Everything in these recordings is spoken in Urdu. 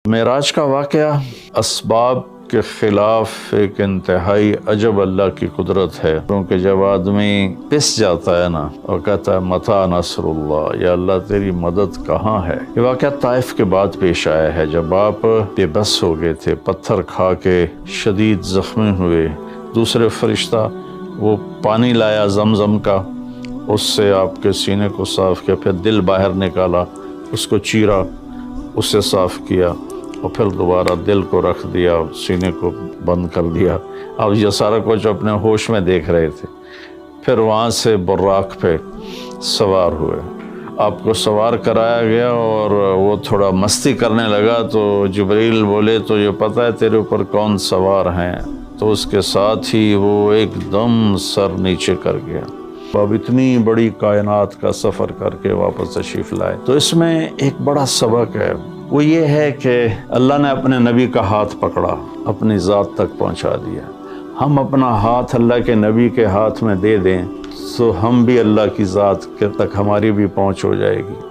معراج کا واقعہ اسباب کے خلاف ایک انتہائی عجب اللہ کی قدرت ہے، کیونکہ جب آدمی پس جاتا ہے نا اور کہتا ہے متى نصر اللہ، یا اللہ تیری مدد کہاں ہے۔ یہ واقعہ طائف کے بعد پیش آیا ہے، جب آپ بے بس ہو گئے تھے، پتھر کھا کے شدید زخمی ہوئے۔ دوسرے فرشتہ وہ پانی لایا زمزم کا، اس سے آپ کے سینے کو صاف کیا، پھر دل باہر نکالا، اس کو چیرا، اس سے صاف کیا، اور پھر دوبارہ دل کو رکھ دیا، سینے کو بند کر دیا۔ اب یہ سارا کچھ اپنے ہوش میں دیکھ رہے تھے۔ پھر وہاں سے براق پہ سوار ہوئے، آپ کو سوار کرایا گیا، اور وہ تھوڑا مستی کرنے لگا تو جبریل بولے تو یہ پتہ ہے تیرے اوپر کون سوار ہیں؟ تو اس کے ساتھ ہی وہ ایک دم سر نیچے کر گیا۔ اب اتنی بڑی کائنات کا سفر کر کے واپس تشریف لائے۔ تو اس میں ایک بڑا سبق ہے، وہ یہ ہے کہ اللہ نے اپنے نبی کا ہاتھ پکڑا، اپنی ذات تک پہنچا دیا۔ ہم اپنا ہاتھ اللہ کے نبی کے ہاتھ میں دے دیں تو ہم بھی اللہ کی ذات کے تک ہماری بھی پہنچ ہو جائے گی۔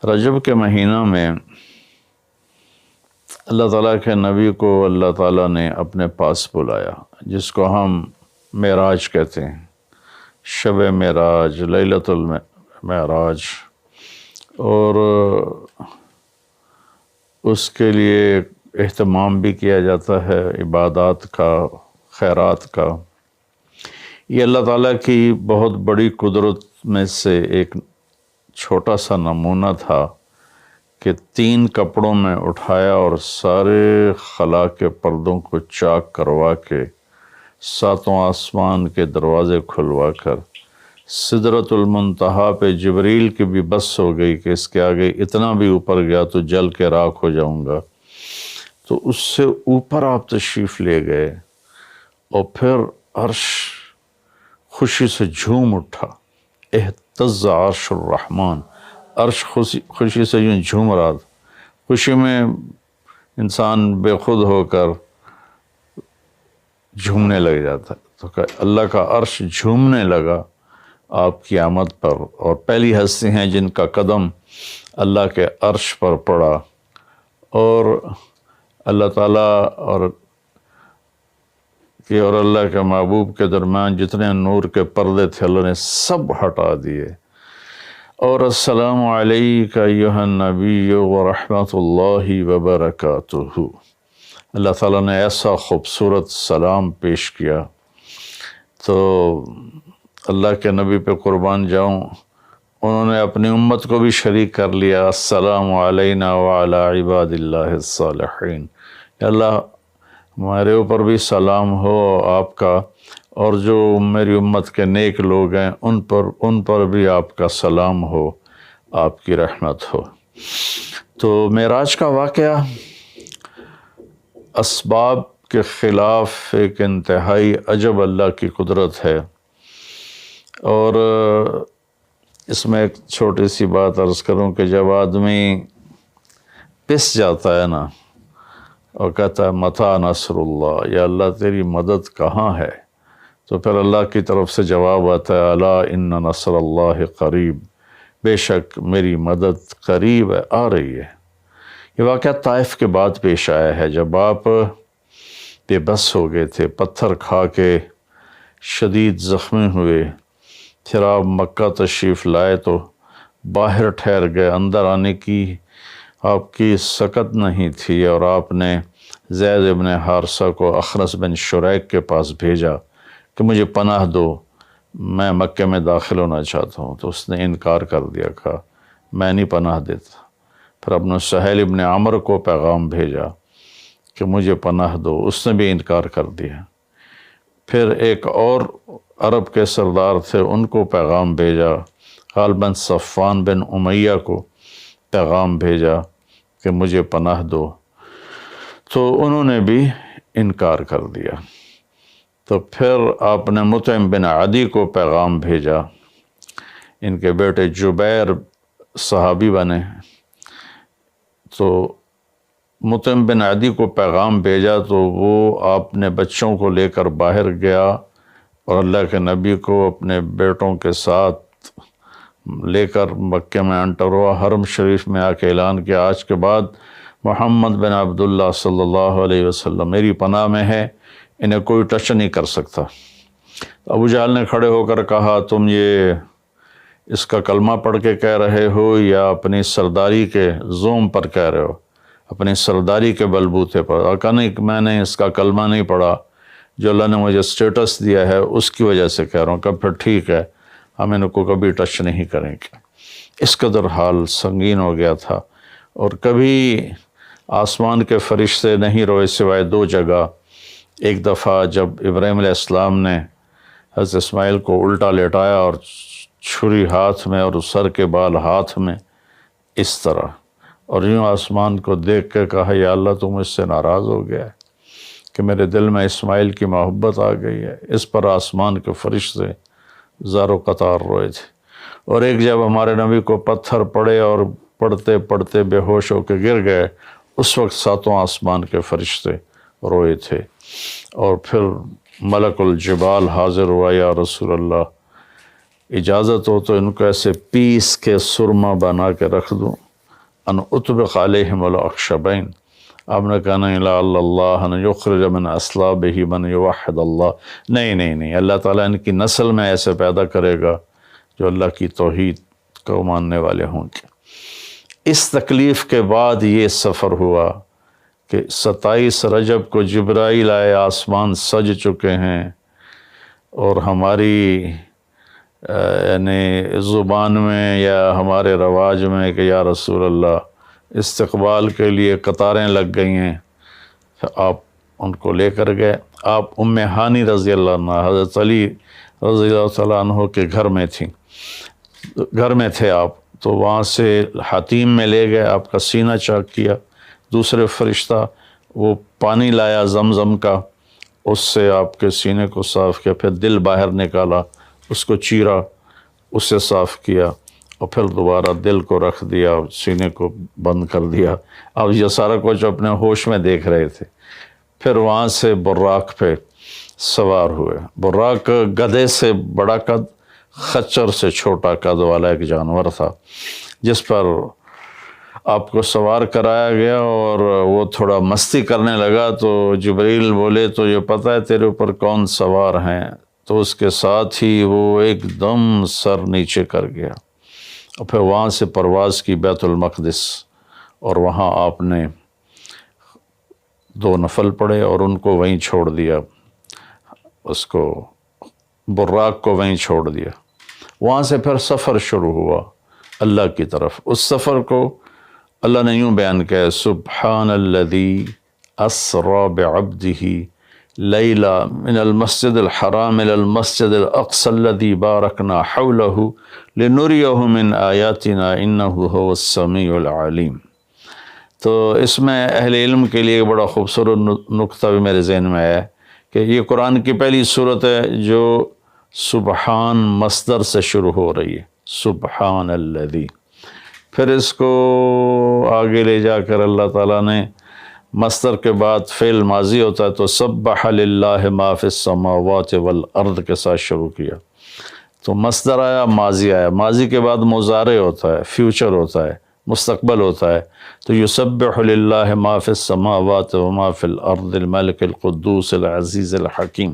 رجب کے مہینہ میں اللہ تعالیٰ کے نبی کو اللہ تعالیٰ نے اپنے پاس بلایا، جس کو ہم معراج کہتے ہیں، شب معراج، لیلۃ المعراج، اور اس کے لیے اہتمام بھی کیا جاتا ہے عبادات کا، خیرات کا۔ یہ اللہ تعالیٰ کی بہت بڑی قدرت میں سے ایک چھوٹا سا نمونہ تھا کہ 3 کپڑوں میں اٹھایا اور سارے خلا کے پردوں کو چاک کروا کے 7 آسمان کے دروازے کھلوا کر سدرۃ المنتہا پہ جبریل کی بھی بس ہو گئی کہ اس کے آگے اتنا بھی اوپر گیا تو جل کے راکھ ہو جاؤں گا۔ تو اس سے اوپر آپ تشریف لے گئے، اور پھر عرش خوشی سے جھوم اٹھا، اہتز عرش الرحمن، عرش خوشی سے یوں جھوم رہا تھا۔ خوشی میں انسان بے خود ہو کر جھومنے لگ جاتا ہے، تو اللہ کا عرش جھومنے لگا آپ کی آمد پر، اور پہلی ہستی ہیں جن کا قدم اللہ کے عرش پر پڑا، اور اللہ تعالیٰ اور اللہ کے محبوب کے درمیان جتنے نور کے پردے تھے اللہ نے سب ہٹا دیے، اور السلام علیک ایھا النبی ورحمۃ اللہ وبرکاتہ۔ اللہ تعالیٰ نے ایسا خوبصورت سلام پیش کیا، تو اللہ کے نبی پہ قربان جاؤں، انہوں نے اپنی امت کو بھی شریک کر لیا، السلام علینا وعلی عباد اللہ الصالحین، اللہ ہمارے اوپر بھی سلام ہو آپ کا، اور جو میری امت کے نیک لوگ ہیں ان پر بھی آپ کا سلام ہو، آپ کی رحمت ہو۔ تو معراج کا واقعہ اسباب کے خلاف ایک انتہائی عجب اللہ کی قدرت ہے، اور اس میں ایک چھوٹی سی بات عرض کروں کہ جب آدمی پس جاتا ہے نا اور کہتا ہے متى نصر اللہ، یا اللہ تیری مدد کہاں ہے، تو پھر اللہ کی طرف سے جواب آتا ہے الا ان نصر اللہ قریب، بے شک میری مدد قریب ہے، آ رہی ہے۔ یہ واقعہ طائف کے بعد پیش آیا ہے، جب آپ بے بس ہو گئے تھے، پتھر کھا کے شدید زخمی ہوئے، پھر آپ مکہ تشریف لائے تو باہر ٹھہر گئے، اندر آنے کی آپ کی سکت نہیں تھی، اور آپ نے زید ابن حارثہ کو اخنس بن شریک کے پاس بھیجا کہ مجھے پناہ دو، میں مکے میں داخل ہونا چاہتا ہوں، تو اس نے انکار کر دیا، کہا میں نہیں پناہ دیتا۔ پھر اپنے سہیل ابن عمر کو پیغام بھیجا کہ مجھے پناہ دو، اس نے بھی انکار کر دیا۔ پھر ایک اور عرب کے سردار تھے، ان کو پیغام بھیجا، غالباً صفوان بن امیہ کو پیغام بھیجا کہ مجھے پناہ دو، تو انہوں نے بھی انکار کر دیا۔ تو پھر آپ نے مطعم بن عدی کو پیغام بھیجا، ان کے بیٹے جبیر صحابی بنے، تو مطعم بن عدی کو پیغام بھیجا، تو وہ آپ نے بچوں کو لے کر باہر گیا، اور اللہ کے نبی کو اپنے بیٹوں کے ساتھ لے کر مکہ میں انٹروا حرم شریف میں آ کے اعلان کیا، آج کے بعد محمد بن عبداللہ صلی اللہ علیہ وسلم میری پناہ میں ہے، انہیں کوئی ٹچ نہیں کر سکتا۔ ابو جہل نے کھڑے ہو کر کہا، تم یہ اس کا کلمہ پڑھ کے کہہ رہے ہو یا اپنی سرداری کے زوم پر کہہ رہے ہو، اپنی سرداری کے بلبوتے پر؟ اور کہا نہیں، میں نے اس کا کلمہ نہیں پڑھا، جو اللہ نے مجھے سٹیٹس دیا ہے اس کی وجہ سے کہہ رہا ہوں۔ کہ پھر ٹھیک ہے، ہم ان کو کبھی ٹچ نہیں کریں گے۔ اس قدر حال سنگین ہو گیا تھا، اور کبھی آسمان کے فرشتے نہیں روئے سوائے دو جگہ۔ ایک دفعہ جب ابراہیم علیہ السلام نے حضرت اسماعیل کو الٹا لیٹایا اور چھری ہاتھ میں اور سر کے بال ہاتھ میں اس طرح، اور یوں آسمان کو دیکھ کے کہا، یا اللہ تو مجھ سے ناراض ہو گیا ہے کہ میرے دل میں اسماعیل کی محبت آ گئی ہے۔ اس پر آسمان کے فرشتے زار و قطار روئے تھے۔ اور ایک جب ہمارے نبی کو پتھر پڑے اور پڑھتے پڑھتے بے ہوش ہو کے گر گئے، اس وقت ساتوں آسمان کے فرشتے روئے تھے۔ اور پھر ملک الجبال حاضر ہوا، یا رسول اللہ اجازت ہو تو ان کو ایسے پیس کے سرما بنا کے رکھ دوں، ان اطبق علیہم الاخشبین۔ آپ نے کہا نہیں، لا اللہ ان یخرج من اصلابہ من یوحد اللہ، نہیں، اللہ تعالیٰ ان کی نسل میں ایسے پیدا کرے گا جو اللہ کی توحید کو ماننے والے ہوں گے۔ اس تکلیف کے بعد یہ سفر ہوا کہ 27 رجب کو جبرائیل آئے، آسمان سج چکے ہیں، اور ہماری یعنی زبان میں یا ہمارے رواج میں کہ یا رسول اللہ استقبال کے لیے قطاریں لگ گئی ہیں، آپ ان کو لے کر گئے۔ آپ ام ہانی رضی اللہ عنہ، حضرت علی رضی اللہ تعالیٰ عنہ کے گھر میں تھے آپ، تو وہاں سے حتیم میں لے گئے، آپ کا سینہ چاک کیا۔ دوسرے فرشتہ وہ پانی لایا زمزم کا، اس سے آپ کے سینے کو صاف کیا، پھر دل باہر نکالا، اس کو چیرا، اس سے صاف کیا، اور پھر دوبارہ دل کو رکھ دیا، سینے کو بند کر دیا۔ اب یہ سارا کچھ اپنے ہوش میں دیکھ رہے تھے۔ پھر وہاں سے براق پہ سوار ہوئے۔ براق گدھے سے بڑا قد، خچر سے چھوٹا قد والا ایک جانور تھا، جس پر آپ کو سوار کرایا گیا، اور وہ تھوڑا مستی کرنے لگا تو جبریل بولے، تو یہ پتہ ہے تیرے اوپر کون سوار ہیں؟ تو اس کے ساتھ ہی وہ ایک دم سر نیچے کر گیا، اور پھر وہاں سے پرواز کی بیت المقدس، اور وہاں آپ نے 2 نفل پڑھے اور ان کو وہیں چھوڑ دیا، اس کو براق کو وہیں چھوڑ دیا۔ وہاں سے پھر سفر شروع ہوا اللہ کی طرف۔ اس سفر کو اللہ نے یوں بیان کیا، سبحان الذی اسری بعبدہ لیلا من المسجد الحرام الى المسجد الاقصى الذي بارکنا حولہ لنریہ من آیاتنا انہ هو السمیع العلیم۔ تو اس میں اہل علم کے لیے بڑا خوبصورت نقطہ بھی میرے ذہن میں ہے کہ یہ قرآن کی پہلی صورت ہے جو سبحان مصدر سے شروع ہو رہی ہے، سبحان الذی۔ پھر اس کو آگے لے جا کر اللہ تعالیٰ نے مصدر کے بعد فعل ماضی ہوتا ہے تو سبح للہ ما فی السماوات والارض کے ساتھ شروع کیا، تو مصدر آیا، ماضی آیا، ماضی کے بعد مضارع ہوتا ہے، فیوچر ہوتا ہے، مستقبل ہوتا ہے، تو یسبح للہ ما فی السماوات وما فی الارض الملک القدوس العزیز الحکیم۔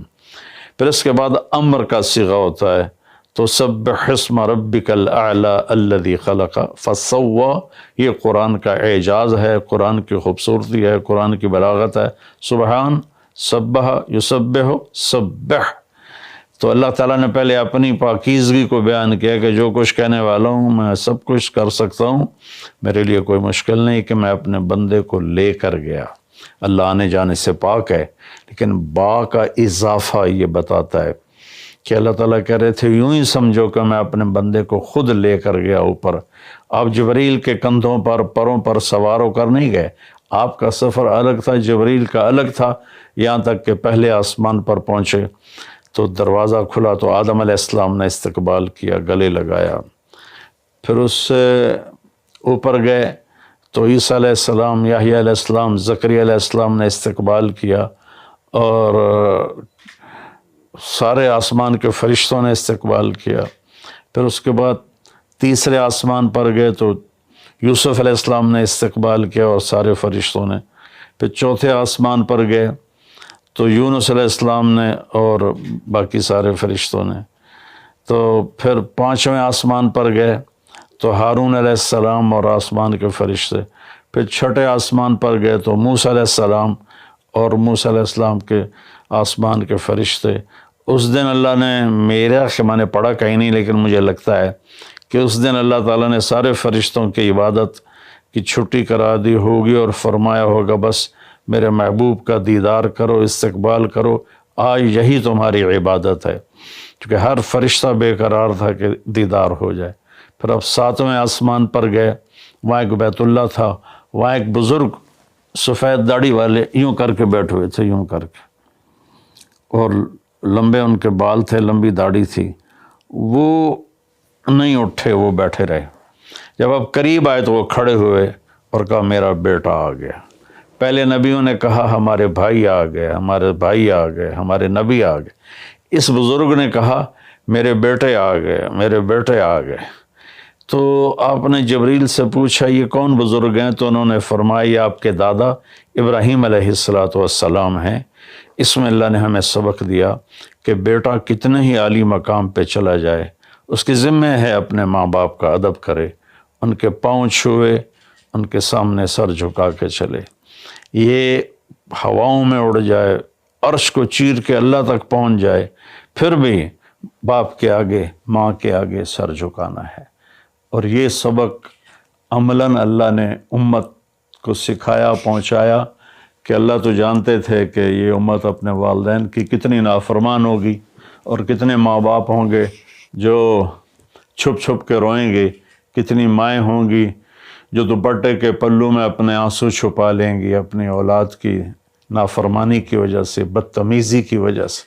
پھر اس کے بعد امر کا صیغہ ہوتا ہے، تو سبح اسم ربک الاعلی الذی خلق فسوی۔ یہ قرآن کا اعجاز ہے، قرآن کی خوبصورتی ہے، قرآن کی بلاغت ہے۔ سبحان، سبح، یسبح، سبح۔ تو اللہ تعالیٰ نے پہلے اپنی پاکیزگی کو بیان کیا کہ جو کچھ کہنے والا ہوں میں سب کچھ کر سکتا ہوں، میرے لیے کوئی مشکل نہیں کہ میں اپنے بندے کو لے کر گیا۔ اللہ آنے جانے سے پاک ہے، لیکن با کا اضافہ یہ بتاتا ہے کہ اللہ تعالیٰ کہہ رہے تھے یوں ہی سمجھو کہ میں اپنے بندے کو خود لے کر گیا اوپر۔ آپ جبریل کے کندھوں پر، پروں پر سوار ہو کر نہیں گئے، آپ کا سفر الگ تھا، جبریل کا الگ تھا، یہاں تک کہ پہلے آسمان پر پہنچے تو دروازہ کھلا تو آدم علیہ السلام نے استقبال کیا، گلے لگایا۔ پھر اس سے اوپر گئے تو عیسیٰ علیہ السلام، یحییٰ علیہ السلام، زکریا علیہ السلام نے استقبال کیا، اور سارے آسمان کے فرشتوں نے استقبال کیا۔ پھر اس کے بعد تیسرے آسمان پر گئے تو یوسف علیہ السلام نے استقبال کیا اور سارے فرشتوں نے۔ پھر چوتھے آسمان پر گئے تو یونس علیہ السلام نے اور باقی سارے فرشتوں نے۔ تو پھر پانچویں آسمان پر گئے تو ہارون علیہ السلام اور آسمان کے فرشتے۔ پھر چھٹے آسمان پر گئے تو موسیٰ علیہ السلام اور موسیٰ علیہ السلام کے آسمان کے فرشتے۔ اس دن اللہ نے میں نے پڑھا کہیں نہیں لیکن مجھے لگتا ہے کہ اس دن اللہ تعالیٰ نے سارے فرشتوں کی عبادت کی چھٹی کرا دی ہوگی اور فرمایا ہوگا بس میرے محبوب کا دیدار کرو، استقبال کرو، آج یہی تمہاری عبادت ہے، کیونکہ ہر فرشتہ بے قرار تھا کہ دیدار ہو جائے۔ پھر اب ساتویں آسمان پر گئے، وہاں ایک بیت اللہ تھا، وہاں ایک بزرگ سفید داڑھی والے یوں کر کے بیٹھے ہوئے تھے، یوں کر کے، اور لمبے ان کے بال تھے، لمبی داڑھی تھی، وہ نہیں اٹھے، وہ بیٹھے رہے۔ جب اب قریب آئے تو وہ کھڑے ہوئے اور کہا میرا بیٹا آ گیا۔ پہلے نبیوں نے کہا ہمارے بھائی آ گئے، ہمارے بھائی آ گئے، ہمارے نبی آ گئے۔ اس بزرگ نے کہا میرے بیٹے آ گئے، میرے بیٹے آ گئے۔ تو آپ نے جبریل سے پوچھا یہ کون بزرگ ہیں؟ تو انہوں نے فرمایا یہ آپ کے دادا ابراہیم علیہ السلام ہیں۔ اس میں اللہ نے ہمیں سبق دیا کہ بیٹا کتنے ہی عالی مقام پہ چلا جائے، اس کے ذمہ ہے اپنے ماں باپ کا ادب کرے، ان کے پاؤں چھوئے، ان کے سامنے سر جھکا کے چلے۔ یہ ہواؤں میں اڑ جائے، عرش کو چیر کے اللہ تک پہنچ جائے، پھر بھی باپ کے آگے، ماں کے آگے سر جھکانا ہے۔ اور یہ سبق عملاً اللہ نے امت کو سکھایا، پہنچایا کہ اللہ تو جانتے تھے کہ یہ امت اپنے والدین کی کتنی نافرمان ہوگی اور کتنے ماں باپ ہوں گے جو چھپ چھپ کے روئیں گے، کتنی مائیں ہوں گی جو دوپٹے کے پلو میں اپنے آنسو چھپا لیں گی اپنی اولاد کی نافرمانی کی وجہ سے، بدتمیزی کی وجہ سے۔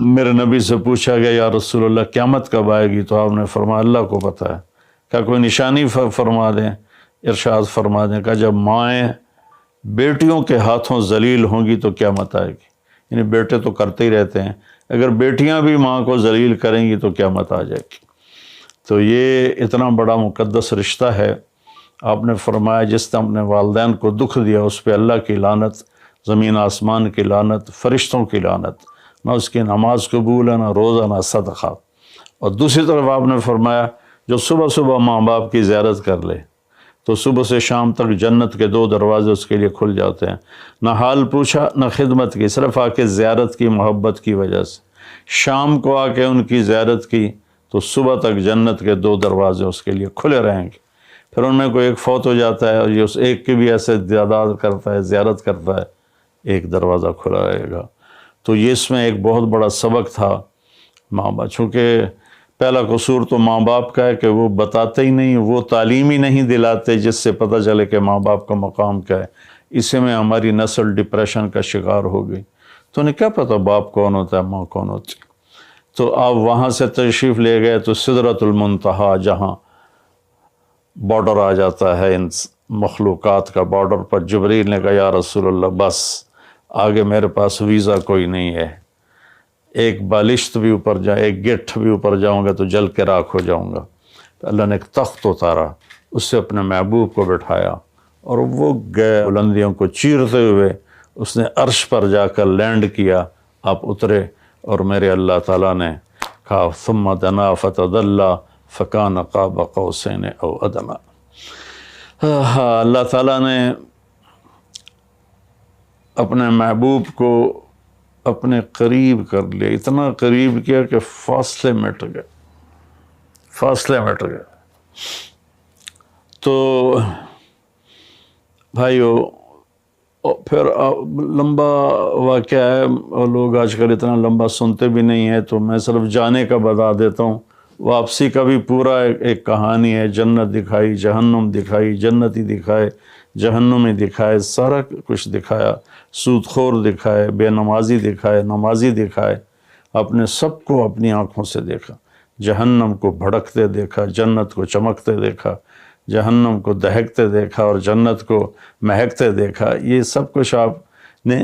میرے نبی سے پوچھا گیا یا رسول اللہ قیامت کب آئے گی؟ تو آپ نے فرمایا اللہ کو پتہ ہے۔ کیا کوئی نشانی فرما دیں؟ ارشاد فرما دیں کہ جب مائیں بیٹیوں کے ہاتھوں ذلیل ہوں گی تو قیامت آئے گی۔ یعنی بیٹے تو کرتے ہی رہتے ہیں، اگر بیٹیاں بھی ماں کو ذلیل کریں گی تو قیامت آ جائے گی۔ تو یہ اتنا بڑا مقدس رشتہ ہے۔ آپ نے فرمایا جس نے اپنے والدین کو دکھ دیا اس پہ اللہ کی لعنت، زمین آسمان کی لعنت، فرشتوں کی لعنت، نہ اس کی نماز قبول ہے، نہ روزہ، نہ صدقہ۔ اور دوسری طرف آپ نے فرمایا جو صبح صبح ماں باپ کی زیارت کر لے تو صبح سے شام تک جنت کے 2 دروازے اس کے لیے کھل جاتے ہیں۔ نہ حال پوچھا نہ خدمت کی، صرف آ کے زیارت کی محبت کی وجہ سے۔ شام کو آ کے ان کی زیارت کی تو صبح تک جنت کے 2 دروازے اس کے لیے کھلے رہیں گے۔ پھر ان میں کوئی ایک فوت ہو جاتا ہے اور یہ اس ایک کی بھی ایسے تعداد کرتا ہے، زیارت کرتا ہے، ایک دروازہ کھلا رہے گا۔ تو یہ اس میں ایک بہت بڑا سبق تھا ماں باپ، چونکہ پہلا قصور تو ماں باپ کا ہے کہ وہ بتاتے ہی نہیں، وہ تعلیم ہی نہیں دلاتے جس سے پتہ چلے کہ ماں باپ کا مقام کیا ہے۔ اسی میں ہماری نسل ڈپریشن کا شکار ہو گئی۔ تو انہیں کیا پتہ باپ کون ہوتا ہے، ماں کون ہوتی ہے۔ تو آپ وہاں سے تشریف لے گئے تو سدرۃ المنتہا، جہاں بارڈر آ جاتا ہے ان مخلوقات کا، بارڈر پر جبریل نے کہا یا رسول اللہ بس آگے میرے پاس ویزا کوئی نہیں ہے، ایک بالشت بھی اوپر جائے، ایک گٹھ بھی اوپر جاؤں گا تو جل کے راکھ ہو جاؤں گا۔ تو اللہ نے ایک تخت اتارا، اس سے اپنے محبوب کو بٹھایا اور وہ گئے بلندیوں کو چیرتے ہوئے، اس نے عرش پر جا کر لینڈ کیا، آپ اترے اور میرے اللہ تعالیٰ نے کہا ثم دنا فتدلی فکان قاب قوسین او ادنی۔ اللہ تعالیٰ نے اپنے محبوب کو اپنے قریب کر لیا، اتنا قریب کیا کہ فاصلے مٹ گئے، فاصلے مٹ گئے۔ تو بھائیو پھر لمبا واقعہ ہے، اور لوگ آج کل اتنا لمبا سنتے بھی نہیں ہیں، تو میں صرف جانے کا بتا دیتا ہوں۔ واپسی کا بھی پورا ایک کہانی ہے، جنت دکھائی، جہنم دکھائی، جنتی دکھائے، جہنمی دکھائے، سارا کچھ دکھایا، سود خور دکھائے، بے نمازی دکھائے، نمازی دکھائے، اپنے سب کو اپنی آنکھوں سے دیکھا، جہنم کو بھڑکتے دیکھا، جنت کو چمکتے دیکھا، جہنم کو دہکتے دیکھا اور جنت کو مہکتے دیکھا۔ یہ سب کچھ آپ نے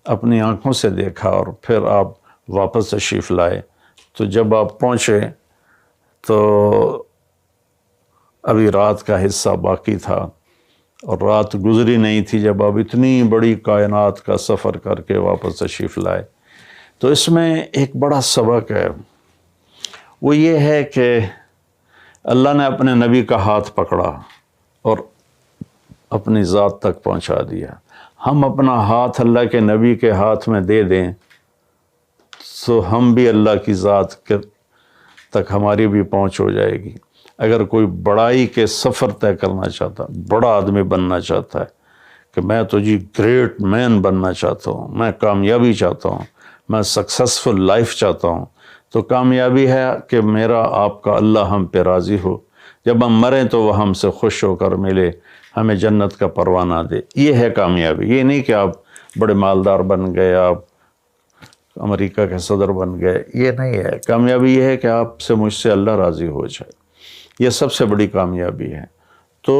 اپنی آنکھوں سے دیکھا، اور پھر آپ واپس تشریف لائے۔ تو جب آپ پہنچے تو ابھی رات کا حصہ باقی تھا اور رات گزری نہیں تھی جب آپ اتنی بڑی کائنات کا سفر کر کے واپس تشریف لائے۔ تو اس میں ایک بڑا سبق ہے، وہ یہ ہے کہ اللہ نے اپنے نبی کا ہاتھ پکڑا اور اپنی ذات تک پہنچا دیا۔ ہم اپنا ہاتھ اللہ کے نبی کے ہاتھ میں دے دیں تو ہم بھی اللہ کی ذات تک ہماری بھی پہنچ ہو جائے گی۔ اگر کوئی بڑائی کے سفر طے کرنا چاہتا، بڑا آدمی بننا چاہتا ہے کہ میں تو جی گریٹ مین بننا چاہتا ہوں، میں کامیابی چاہتا ہوں، میں سکسیسفل لائف چاہتا ہوں، تو کامیابی ہے کہ میرا آپ کا اللہ ہم پہ راضی ہو، جب ہم مریں تو وہ ہم سے خوش ہو کر ملے، ہمیں جنت کا پروانہ دے۔ یہ ہے کامیابی۔ یہ نہیں کہ آپ بڑے مالدار بن گئے، آپ امریکہ کے صدر بن گئے، یہ نہیں ہے۔ کامیابی یہ ہے کہ آپ سے مجھ سے اللہ راضی ہو جائے، یہ سب سے بڑی کامیابی ہے۔ تو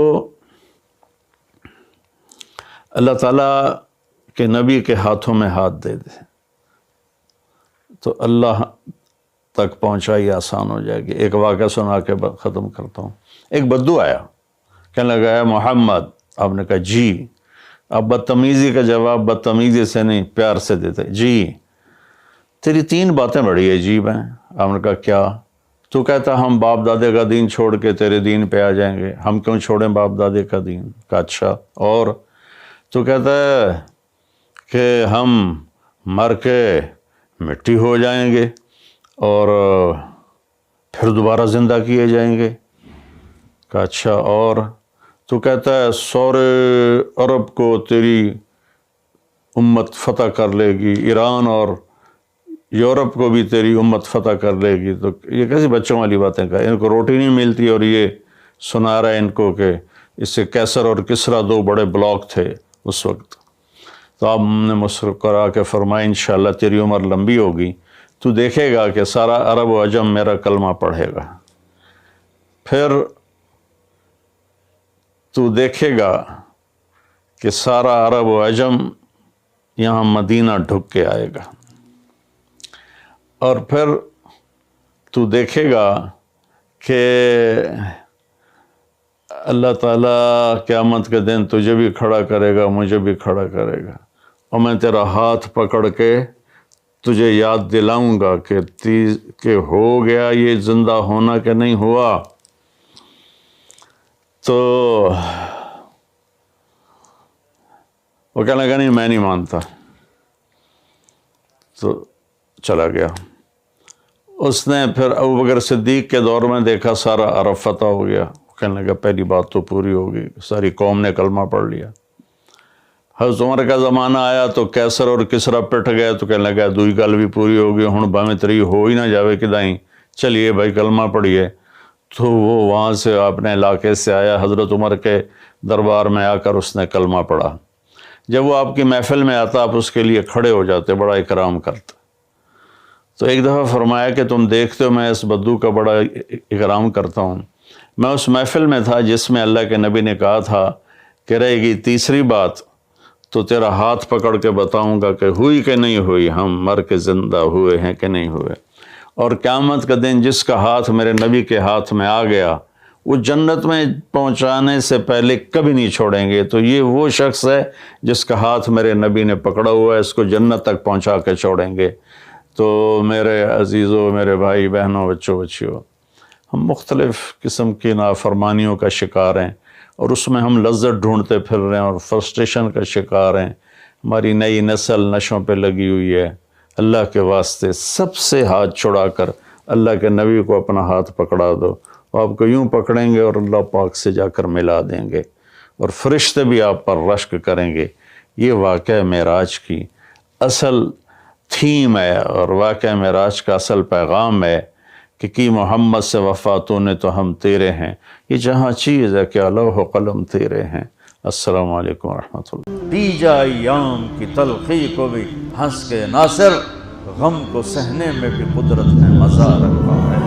اللہ تعالیٰ کے نبی کے ہاتھوں میں ہاتھ دے دے تو اللہ تک پہنچائی آسان ہو جائے گی۔ ایک واقعہ سنا کے ختم کرتا ہوں۔ ایک بدو آیا، کہنے لگا ہے محمد، آپ نے کہا جی۔ اب بدتمیزی کا جواب بدتمیزی سے نہیں، پیار سے دیتے، جی تیری 3 باتیں بڑی عجیب ہیں۔ آپ نے کہا کیا؟ تو کہتا ہم باپ دادے کا دین چھوڑ کے تیرے دین پہ آ جائیں گے، ہم کیوں چھوڑیں باپ دادے کا دین؟ کہا اچھا، اور؟ تو کہتا ہے کہ ہم مر کے مٹی ہو جائیں گے اور پھر دوبارہ زندہ کیے جائیں گے۔ کہا اچھا، اور؟ تو کہتا ہے سورے عرب کو تیری امت فتح کر لے گی، ایران اور یورپ کو بھی تیری امت فتح کر لے گی۔ تو یہ کیسی بچوں والی باتیں کہا، ان کو روٹی نہیں ملتی اور یہ سنا رہا ہے ان کو کہ اس سے کیسر اور کسرا 2 بڑے بلاک تھے اس وقت۔ تو آپ نے مسکرا کے فرمایا انشاءاللہ تیری عمر لمبی ہوگی، تو دیکھے گا کہ سارا عرب و عجم میرا کلمہ پڑھے گا، پھر تو دیکھے گا کہ سارا عرب و عجم یہاں مدینہ ڈھک کے آئے گا، اور پھر تو دیکھے گا کہ اللہ تعالیٰ قیامت کے دن تجھے بھی کھڑا کرے گا، مجھے بھی کھڑا کرے گا، اور میں تیرا ہاتھ پکڑ کے تجھے یاد دلاؤں گا کہ ہو گیا یہ زندہ ہونا کہ نہیں ہوا۔ تو وہ کہنے لگا نہیں میں نہیں مانتا، تو چلا گیا۔ اس نے پھر ابوبکر صدیق کے دور میں دیکھا سارا عرب فتح ہو گیا، کہنے لگا پہلی بات تو پوری ہوگی، ساری قوم نے کلمہ پڑھ لیا۔ حضرت عمر کا زمانہ آیا تو کیسر اور کسرا پٹ گئے، تو کہنے لگا دوئی گل بھی پوری ہوگی، ہن باویں تری ہو ہی نہ جاوے کدائیں، چلیے بھائی کلمہ پڑھیے۔ تو وہ وہاں سے اپنے علاقے سے آیا، حضرت عمر کے دربار میں آ کر اس نے کلمہ پڑھا۔ جب وہ آپ کی محفل میں آتا آپ اس کے لیے کھڑے ہو جاتے، بڑا اکرام کرتے۔ تو ایک دفعہ فرمایا کہ تم دیکھتے ہو میں اس بدو کا بڑا اکرام کرتا ہوں، میں اس محفل میں تھا جس میں اللہ کے نبی نے کہا تھا کہ رہے گی تیسری بات تو تیرا ہاتھ پکڑ کے بتاؤں گا کہ ہوئی کہ نہیں ہوئی، ہم مر کے زندہ ہوئے ہیں کہ نہیں ہوئے، اور قیامت کا دن جس کا ہاتھ میرے نبی کے ہاتھ میں آ گیا وہ جنت میں پہنچانے سے پہلے کبھی نہیں چھوڑیں گے۔ تو یہ وہ شخص ہے جس کا ہاتھ میرے نبی نے پکڑا ہوا ہے، اس کو جنت تک پہنچا کے چھوڑیں گے۔ تو میرے عزیزوں، میرے بھائی بہنوں، بچوں بچیوں، ہم مختلف قسم کی نافرمانیوں کا شکار ہیں اور اس میں ہم لذت ڈھونڈتے پھر رہے ہیں اور فرسٹریشن کا شکار ہیں۔ ہماری نئی نسل نشوں پہ لگی ہوئی ہے۔ اللہ کے واسطے سب سے ہاتھ چھڑا کر اللہ کے نبی کو اپنا ہاتھ پکڑا دو، آپ کو یوں پکڑیں گے اور اللہ پاک سے جا کر ملا دیں گے، اور فرشتے بھی آپ پر رشک کریں گے۔ یہ واقعہ معراج کی اصل تھیم ہے، اور واقعہ معراج کا اصل پیغام ہے کہ کی محمد سے وفا تو نے تو ہم تیرے ہیں، یہ جہاں چیز ہے کہ لوح و قلم تیرے ہیں۔ السلام علیکم ورحمۃ اللہ۔ دیجا ایام کی تلخی کو بھی ہنس کے ناصر، غم کو سہنے میں بھی قدرت نے مزہ رکھا ہے۔